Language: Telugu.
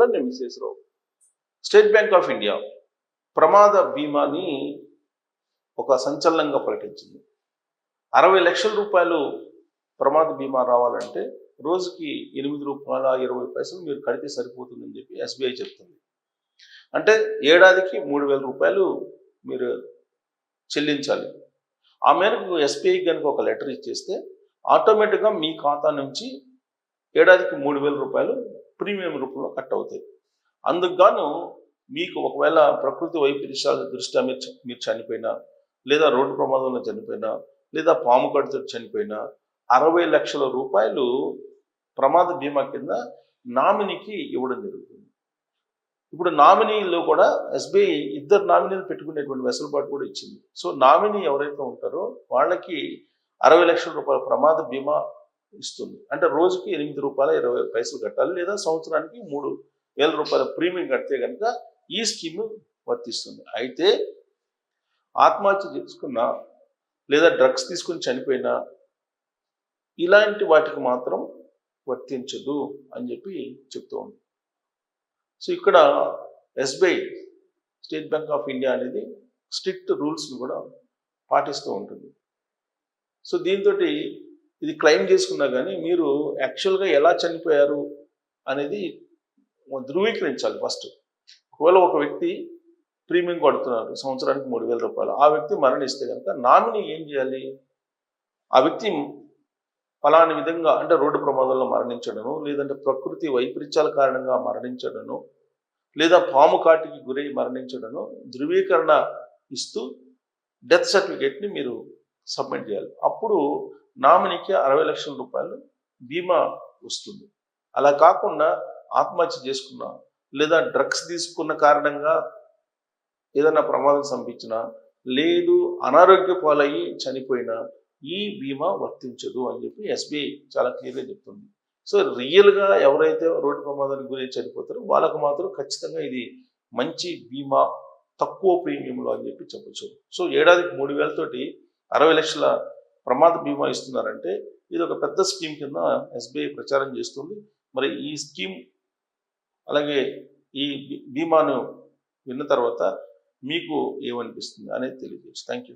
చూడండి Mrs Rao, state bank of India ప్రమాద బీమాని ఒక సంచలనంగా ప్రకటించింది. 60 లక్షల రూపాయలు ప్రమాద బీమా రావాలంటే రోజుకి ₹8.20 మీరు కడితే సరిపోతుందని చెప్పి ఎస్బీఐ చెప్తుంది. అంటే ఏడాదికి ₹3,000 మీరు చెల్లించాలి. ఆ మేరకు ఎస్బీఐ కనుక ఒక లెటర్ ఇచ్చేస్తే ఆటోమేటిక్గా మీ ఖాతా నుంచి ఏడాదికి ₹3,000 ప్రీమియం రూపంలో కట్ అవుతాయి. అందుకు గాను మీకు ఒకవేళ ప్రకృతి వైపరీత్యాల దృష్ట్యా మీరు చనిపోయినా, లేదా రోడ్డు ప్రమాదంలో చనిపోయినా, లేదా పాము కడితో చనిపోయినా 60 లక్షల రూపాయలు ప్రమాద బీమా కింద నామినీకి ఇవ్వడం జరుగుతుంది. ఇప్పుడు నామినీలో కూడా ఎస్బీఐ 2 నామినీలు పెట్టుకునేటువంటి వెసులుబాటు కూడా ఇచ్చింది. సో నామినీ ఎవరైతే ఉంటారో వాళ్ళకి 60 లక్షల రూపాయల ప్రమాద బీమా ఇస్తుంది. అంటే రోజుకి ₹8.20 కట్టాలి, లేదా సంవత్సరానికి ₹3,000 ప్రీమియం కడితే కనుక ఈ స్కీమ్ వర్తిస్తుంది. అయితే ఆత్మహత్య చేసుకున్నా, లేదా డ్రగ్స్ తీసుకుని చనిపోయినా ఇలాంటి వాటికి మాత్రం వర్తించదు అని చెప్పి చెప్తూ ఉంది. సో ఇక్కడ SBI, state bank of India అనేది స్ట్రిక్ట్ రూల్స్ని కూడా పాటిస్తూ ఉంటుంది. సో దీంతో ఇది క్లెయిమ్ చేసుకున్నా కానీ మీరు యాక్చువల్గా ఎలా చనిపోయారు అనేది ధృవీకరించాలి ఫస్ట్. ఒకవేళ ఒక వ్యక్తి ప్రీమియం కడుతున్నారు సంవత్సరానికి ₹3,000, ఆ వ్యక్తి మరణిస్తే కనుక నామినీ ఏం చేయాలి? ఆ వ్యక్తి ఫలాని విధంగా, అంటే రోడ్డు ప్రమాదంలో మరణించడను, లేదంటే ప్రకృతి వైపరీత్యాల కారణంగా మరణించడను, లేదా పాము కాటికి గురై మరణించడను ధృవీకరణ ఇస్తూ డెత్ సర్టిఫికేట్ని మీరు సబ్మిట్ చేయాలి. అప్పుడు నామినీకి 60 లక్షల రూపాయలు బీమా వస్తుంది. అలా కాకుండా ఆత్మహత్య చేసుకున్నా, లేదా డ్రగ్స్ తీసుకున్న కారణంగా ఏదైనా ప్రమాదం సంభవించినా, లేదు అనారోగ్య పాలయ్యి చనిపోయినా ఈ బీమా వర్తించదు అని చెప్పి ఎస్బీఐ చాలా క్లియర్గా చెప్తుంది. సో రియల్గా ఎవరైతే రోడ్డు ప్రమాదానికి గురి చనిపోతారో వాళ్ళకు మాత్రం ఖచ్చితంగా ఇది మంచి బీమా, తక్కువ ప్రీమియంలో అని చెప్పి చెప్పచ్చు. సో ఏడాదికి 3,000 తోటి 60 లక్షల ప్రమాద బీమా ఇస్తున్నారంటే ఇది ఒక పెద్ద స్కీమ్ కింద ఎస్బీఐ ప్రచారం చేస్తుంది. మరి ఈ స్కీమ్ అలాగే ఈ బీమాను విన్న తర్వాత మీకు ఏమనిపిస్తుంది అనేది తెలియజేయచ్చు. Thank you.